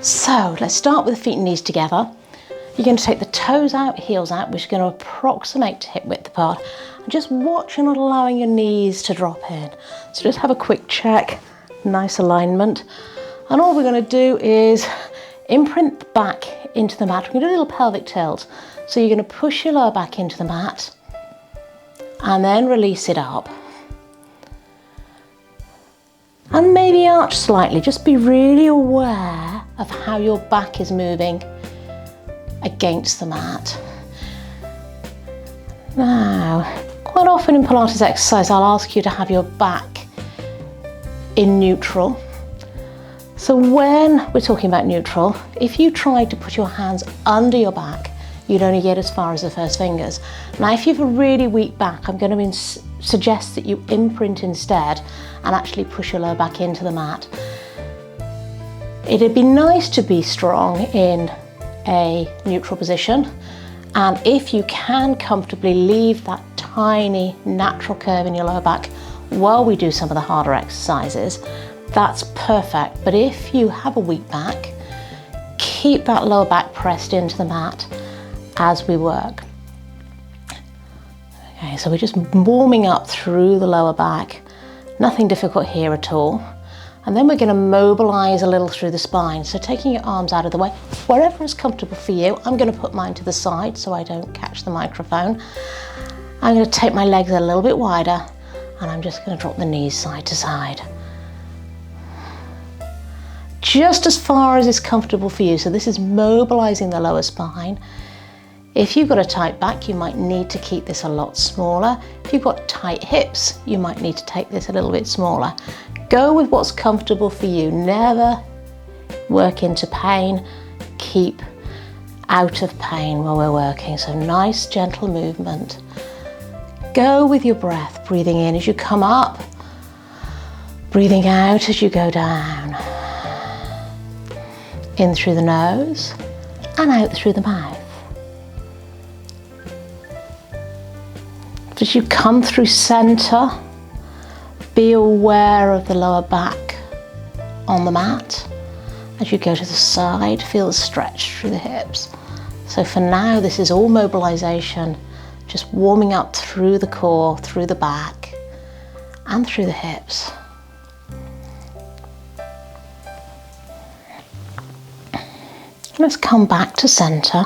So let's start with the feet and knees together. You're going to take the toes out, heels out, which is going to approximate to hip width apart. And just watch and not allowing your knees to drop in. So just have a quick check, nice alignment. And all we're going to do is imprint the back into the mat. We're going to do a little pelvic tilt. So you're going to push your lower back into the mat and then release it up. And maybe arch slightly, just be really aware of how your back is moving against the mat. Now, quite often in Pilates exercise, I'll ask you to have your back in neutral. So when we're talking about neutral, if you tried to put your hands under your back, you'd only get as far as the first fingers. Now, if you have a really weak back, I'm going to suggest that you imprint instead and actually push your lower back into the mat. It'd be nice to be strong in a neutral position, and if you can comfortably leave that tiny natural curve in your lower back while we do some of the harder exercises, that's perfect. But if you have a weak back, keep that lower back pressed into the mat as we work. Okay, so we're just warming up through the lower back. Nothing difficult here at all. And then we're going to mobilize a little through the spine. So taking your arms out of the way, wherever is comfortable for you. I'm going to put mine to the side so I don't catch the microphone. I'm going to take my legs a little bit wider, and I'm just going to drop the knees side to side. Just as far as is comfortable for you. So this is mobilizing the lower spine. If you've got a tight back, you might need to keep this a lot smaller. If you've got tight hips, you might need to take this a little bit smaller. Go with what's comfortable for you. Never work into pain. Keep out of pain while we're working. So nice, gentle movement. Go with your breath, breathing in as you come up, breathing out as you go down. In through the nose and out through the mouth. As you come through center, be aware of the lower back on the mat. As you go to the side, feel the stretch through the hips. So for now, this is all mobilization, just warming up through the core, through the back, and through the hips. Let's come back to center.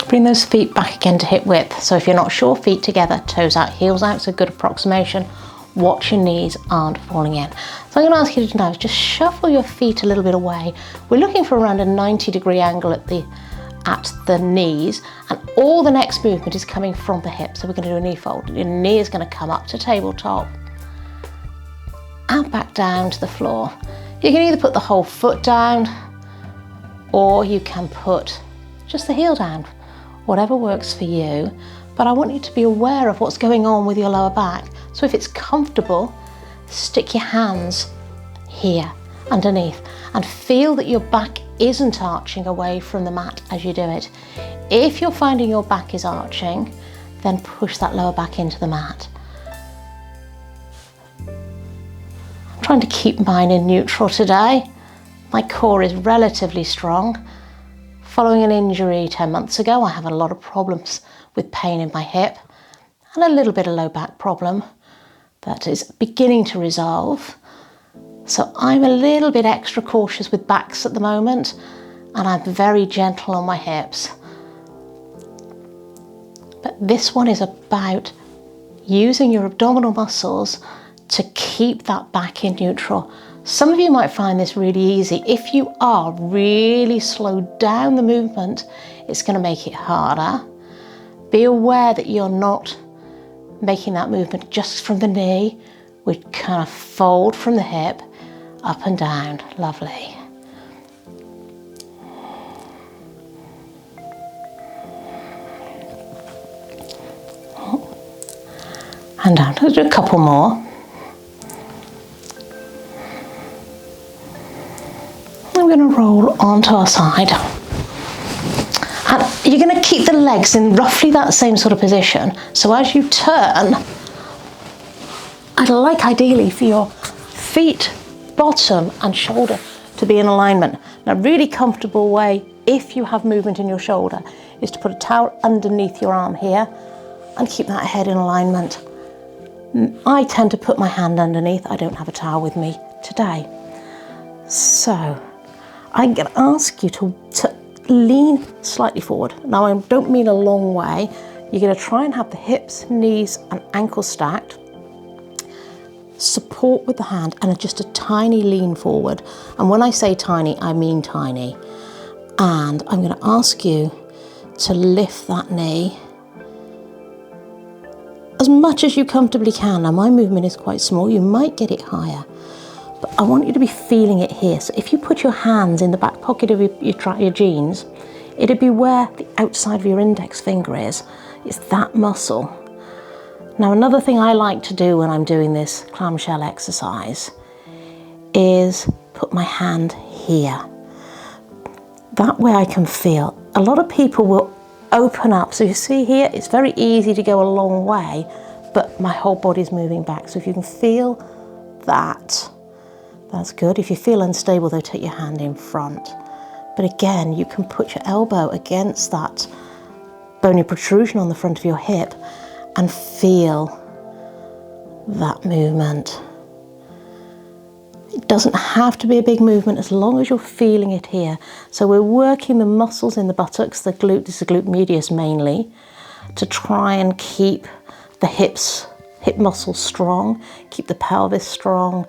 Bring those feet back again to hip width. So if you're not sure, feet together, toes out, heels out, it's a good approximation. Watch your knees aren't falling in. So I'm going to ask you to now just shuffle your feet a little bit away. We're looking for around a 90-degree angle at the knees, and all the next movement is coming from the hips. So we're going to do a knee fold. Your knee is going to come up to tabletop and back down to the floor. You can either put the whole foot down, or you can put just the heel down, whatever works for you. But I want you to be aware of what's going on with your lower back. So if it's comfortable, stick your hands here underneath and feel that your back isn't arching away from the mat as you do it. If you're finding your back is arching, then push that lower back into the mat. I'm trying to keep mine in neutral today. My core is relatively strong. Following an injury 10 months ago, I have a lot of problems with pain in my hip and a little bit of low back problem that is beginning to resolve. So I'm a little bit extra cautious with backs at the moment, and I'm very gentle on my hips. But this one is about using your abdominal muscles to keep that back in neutral. Some of you might find this really easy. If you are really slowed down the movement, it's going to make it harder. Be aware that you're not making that movement just from the knee. We kind of fold from the hip, up and down. Lovely. And down. Let's do a couple more. I'm going to roll onto our side. And you're going to keep the legs in roughly that same sort of position. So as you turn, I'd like ideally for your feet, bottom and shoulder to be in alignment. And a really comfortable way, if you have movement in your shoulder, is to put a towel underneath your arm here and keep that head in alignment. I tend to put my hand underneath. I don't have a towel with me today. So I'm going to ask you to lean slightly forward. Now, I don't mean a long way. You're going to try and have the hips, knees and ankles stacked. Support with the hand and just a tiny lean forward. And when I say tiny, I mean tiny. And I'm going to ask you to lift that knee as much as you comfortably can. Now, my movement is quite small. You might get it higher, but I want you to be feeling it here. So if you put your hands in the back pocket of your jeans, it'd be where the outside of your index finger is. It's that muscle. Now, another thing I like to do when I'm doing this clamshell exercise is put my hand here. That way I can feel. A lot of people will open up. So you see here, it's very easy to go a long way, but my whole body's moving back. So if you can feel that, that's good. If you feel unstable though, take your hand in front. But again, you can put your elbow against that bony protrusion on the front of your hip and feel that movement. It doesn't have to be a big movement as long as you're feeling it here. So we're working the muscles in the buttocks, the glute, this is the glute medius mainly, to try and keep the hip muscles strong, keep the pelvis strong,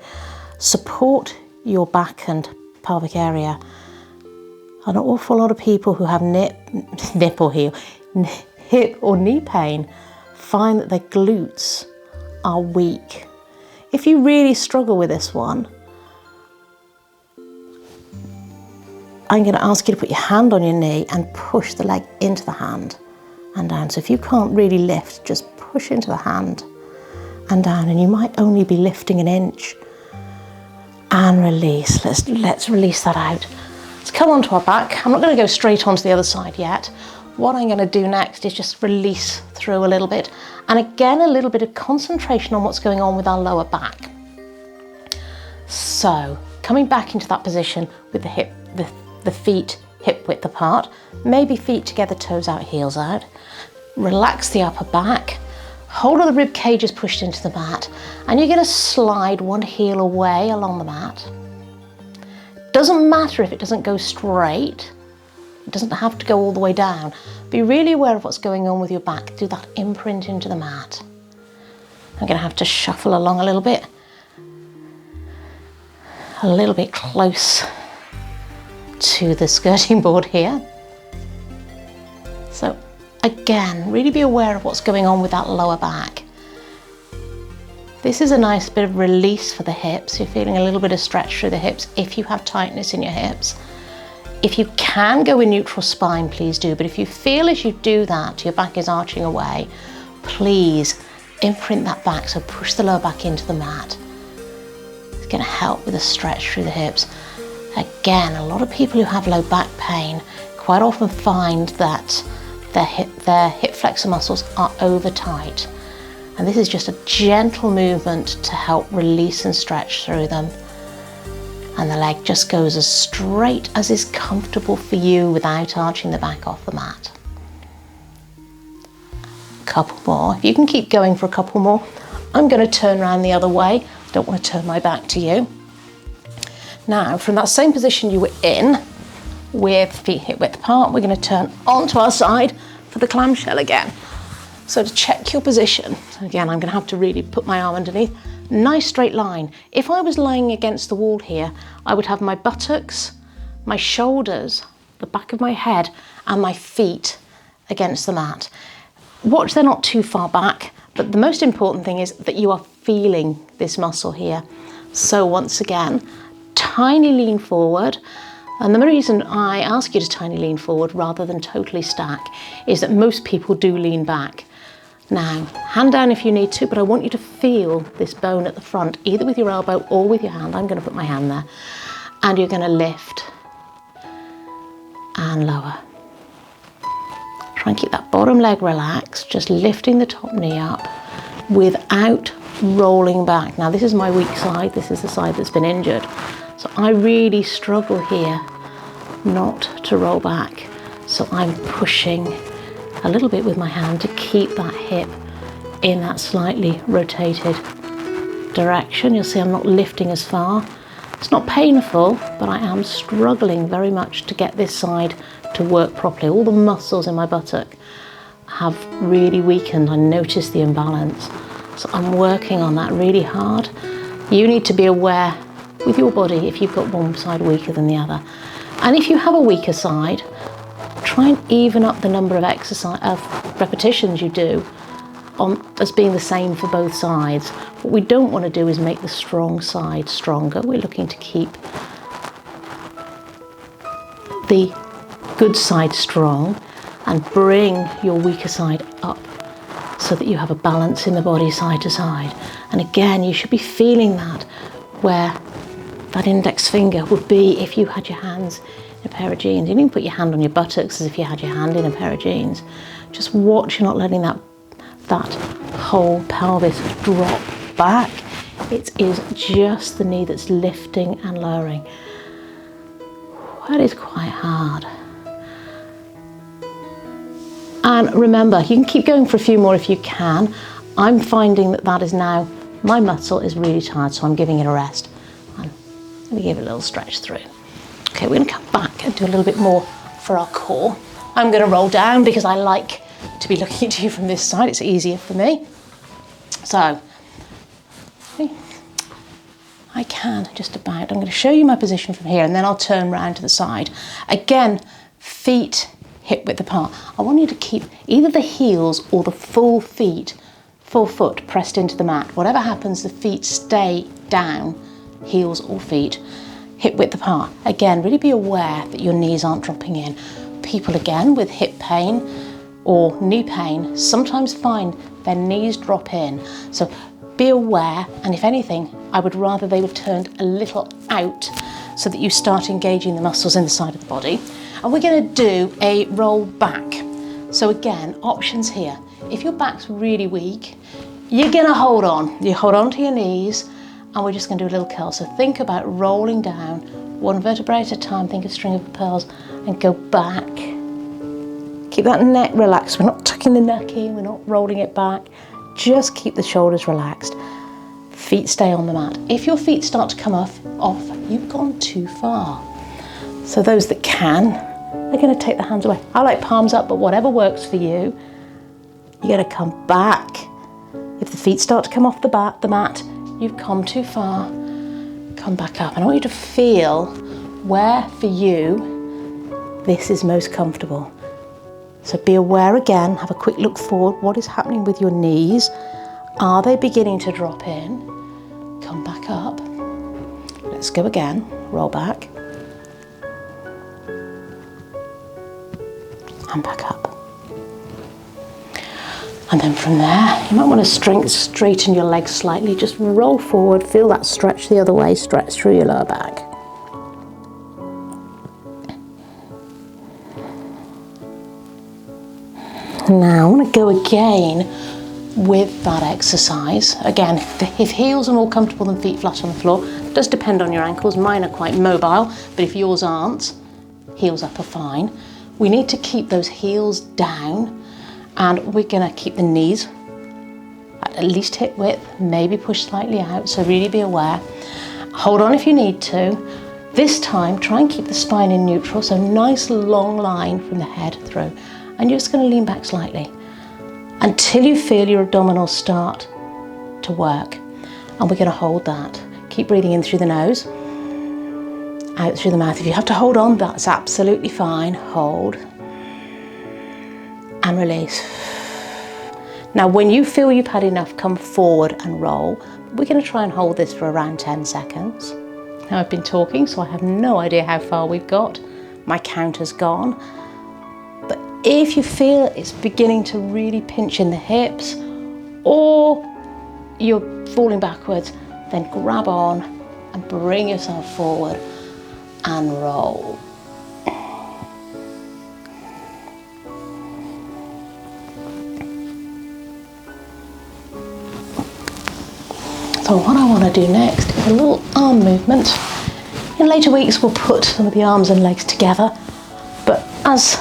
support your back and pelvic area. An awful lot of people who have hip or knee pain find that their glutes are weak. If you really struggle with this one, I'm going to ask you to put your hand on your knee and push the leg into the hand and down. So if you can't really lift, just push into the hand and down, and you might only be lifting an inch. And release. Let's release that out. Let's come onto our back. I'm not going to go straight onto the other side yet. What I'm going to do next is just release through a little bit. And again, a little bit of concentration on what's going on with our lower back. So coming back into that position with the feet hip width apart, maybe feet together, toes out, heels out. Relax the upper back. Hold of the rib cages pushed into the mat, and you're going to slide one heel away along the mat. Doesn't matter if it doesn't go straight. It doesn't have to go all the way down. Be really aware of what's going on with your back. Do that imprint into the mat. I'm going to have to shuffle along a little bit close to the skirting board here. So again, really be aware of what's going on with that lower back. This is a nice bit of release for the hips. You're feeling a little bit of stretch through the hips if you have tightness in your hips. If you can go in neutral spine, please do. But if you feel as you do that, your back is arching away, please imprint that back. So push the lower back into the mat. It's going to help with the stretch through the hips. Again, a lot of people who have low back pain quite often find that their hip flexor muscles are over tight. And this is just a gentle movement to help release and stretch through them. And the leg just goes as straight as is comfortable for you without arching the back off the mat. A couple more. If you can keep going for a couple more, I'm going to turn around the other way. I don't want to turn my back to you. Now, from that same position you were in, with feet hip width apart, we're going to turn onto our side for the clamshell again. So to check your position, again, I'm going to have to really put my arm underneath. Nice straight line. If I was lying against the wall here, I would have my buttocks, my shoulders, the back of my head, and my feet against the mat. Watch they're not too far back, but the most important thing is that you are feeling this muscle here. So once again, tiny lean forward. And the reason I ask you to tiny lean forward rather than totally stack is that most people do lean back. Now, hand down if you need to, but I want you to feel this bone at the front, either with your elbow or with your hand. I'm going to put my hand there. And you're going to lift and lower. Try and keep that bottom leg relaxed, just lifting the top knee up without rolling back. Now, this is my weak side. This is the side that's been injured. So I really struggle here not to roll back. So I'm pushing a little bit with my hand to keep that hip in that slightly rotated direction. You'll see I'm not lifting as far. It's not painful, but I am struggling very much to get this side to work properly. All the muscles in my buttock have really weakened. I notice the imbalance. So I'm working on that really hard. You need to be aware with your body if you've got one side weaker than the other. And if you have a weaker side, try and even up the number of repetitions you do as being the same for both sides. What we don't want to do is make the strong side stronger. We're looking to keep the good side strong and bring your weaker side up so that you have a balance in the body side to side. And again, you should be feeling that where that index finger would be if you had your hands in a pair of jeans. You didn't put your hand on your buttocks as if you had your hand in a pair of jeans. Just watch you're not letting that whole pelvis drop back. It is just the knee that's lifting and lowering. That is quite hard. And remember, you can keep going for a few more if you can. I'm finding that is now, my muscle is really tired, so I'm giving it a rest. And let me give it a little stretch through. Okay, we're gonna come back and do a little bit more for our core. I'm gonna roll down because I like to be looking at you from this side. It's easier for me. So, I can just about, I'm going to show you my position from here and then I'll turn round to the side. Again, feet hip width apart. I want you to keep either the heels or the full foot pressed into the mat. Whatever happens, the feet stay down, heels or feet, hip width apart. Again, really be aware that your knees aren't dropping in. People again with hip pain or knee pain sometimes find their knees drop in. So be aware, and if anything, I would rather they were turned a little out so that you start engaging the muscles in the side of the body. And we're going to do a roll back. So again, options here. If your back's really weak, you're going to hold on. You hold on to your knees and we're just going to do a little curl. So think about rolling down one vertebrae at a time, think of string of pearls, and go back. Keep that neck relaxed. We're not tucking the neck in, we're not rolling it back. Just keep the shoulders relaxed. Feet stay on the mat. If your feet start to come off, you've gone too far. So those that can, they're going to take the hands away. I like palms up, but whatever works for you, you're going to come back. If the feet start to come off the mat, you've come too far. Come back up. And I want you to feel where for you this is most comfortable. So be aware again, have a quick look forward. What is happening with your knees? Are they beginning to drop in? Come back up. Let's go again. Roll back. And back up. And then from there, you might want to straighten your legs slightly. Just roll forward, feel that stretch the other way, stretch through your lower back. Now I want to go again with that exercise. Again, if heels are more comfortable than feet flat on the floor, it does depend on your ankles. Mine are quite mobile, but if yours aren't, heels up are fine. We need to keep those heels down and we're going to keep the knees at least hip width, maybe push slightly out, so really be aware. Hold on if you need to. This time, try and keep the spine in neutral, so nice long line from the head through. And you're just going to lean back slightly until you feel your abdominals start to work. And we're going to hold that. Keep breathing in through the nose, out through the mouth. If you have to hold on, that's absolutely fine. Hold and release. Now, when you feel you've had enough, come forward and roll. We're going to try and hold this for around 10 seconds. Now, I've been talking, so I have no idea how far we've got. My counter's gone. If you feel it's beginning to really pinch in the hips or you're falling backwards, then grab on and bring yourself forward and roll. So what I want to do next is a little arm movement. In later weeks we'll put some of the arms and legs together, but as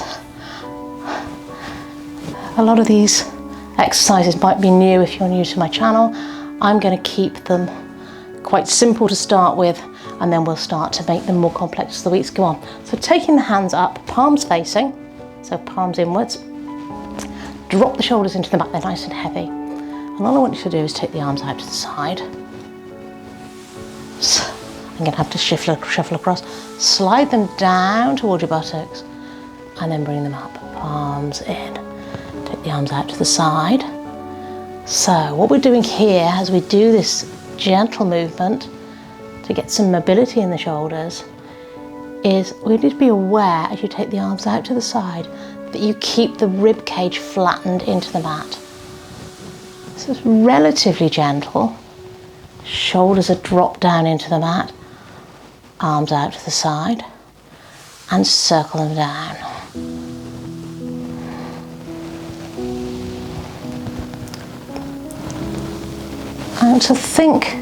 a lot of these exercises might be new if you're new to my channel, I'm going to keep them quite simple to start with, and then we'll start to make them more complex as the weeks go on. So taking the hands up, palms facing, so palms inwards, drop the shoulders into the mat, they're nice and heavy. And all I want you to do is take the arms out to the side. So I'm going to have to shuffle across, slide them down towards your buttocks, and then bring them up, palms in. Take the arms out to the side. So what we're doing here as we do this gentle movement to get some mobility in the shoulders is we need to be aware as you take the arms out to the side that you keep the rib cage flattened into the mat. So it's relatively gentle. Shoulders are dropped down into the mat, arms out to the side, and circle them down. And to think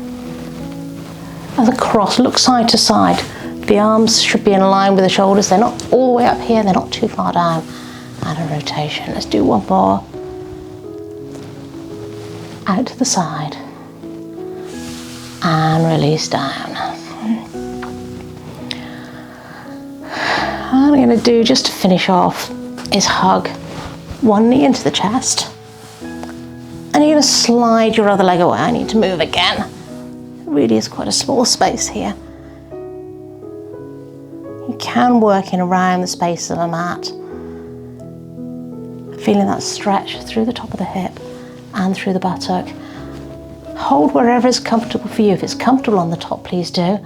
as a cross, look side to side. The arms should be in line with the shoulders. They're not all the way up here, they're not too far down. And a rotation. Let's do one more. Out to the side. And release down. All I'm going to do just to finish off is hug one knee into the chest. And you're going to slide your other leg away. I need to move again. It really is quite a small space here. You can work in around the space of a mat. Feeling that stretch through the top of the hip and through the buttock. Hold wherever is comfortable for you. If it's comfortable on the top, please do.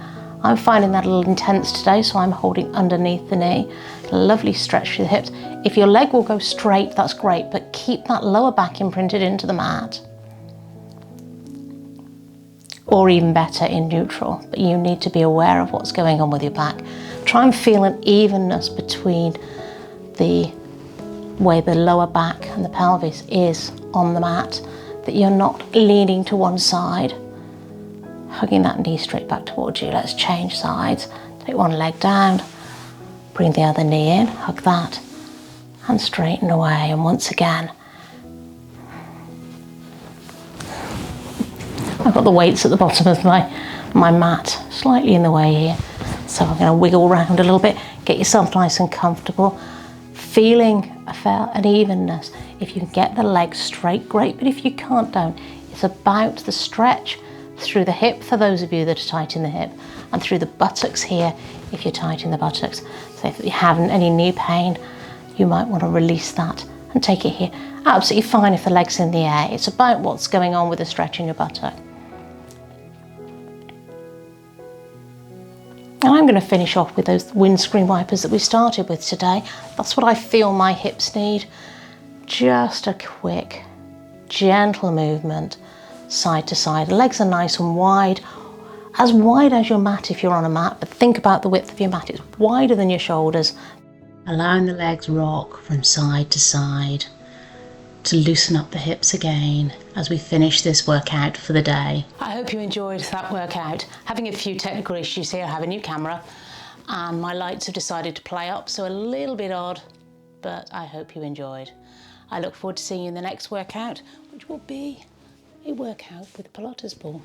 I'm finding that a little intense today, so I'm holding underneath the knee. Lovely stretch through the hips. If your leg will go straight, that's great, but keep that lower back imprinted into the mat. Or even better, in neutral, but you need to be aware of what's going on with your back. Try and feel an evenness between the way the lower back and the pelvis is on the mat, that you're not leaning to one side. Hugging that knee straight back towards you. Let's change sides. Take one leg down, bring the other knee in, hug that, and straighten away. And once again, I've got the weights at the bottom of my mat, slightly in the way here. So I'm going to wiggle around a little bit, get yourself nice and comfortable, feeling an evenness. If you can get the legs straight, great, but if you can't, don't. It's about the stretch through the hip for those of you that are tight in the hip, and through the buttocks here if you're tight in the buttocks. So if you haven't any knee pain, you might want to release that and take it here. Absolutely fine if the leg's in the air. It's about what's going on with the stretch in your buttock. And I'm going to finish off with those windscreen wipers that we started with today. That's what I feel my hips need. Just a quick, gentle movement, side to side. The legs are nice and wide as your mat if you're on a mat, but think about the width of your mat. It's wider than your shoulders. Allowing the legs rock from side to side to loosen up the hips again as we finish this workout for the day. I hope you enjoyed that workout. Having a few technical issues here. I have a new camera and my lights have decided to play up, so a little bit odd, but I hope you enjoyed. I look forward to seeing you in the next workout, which will be a workout with a Pilates ball.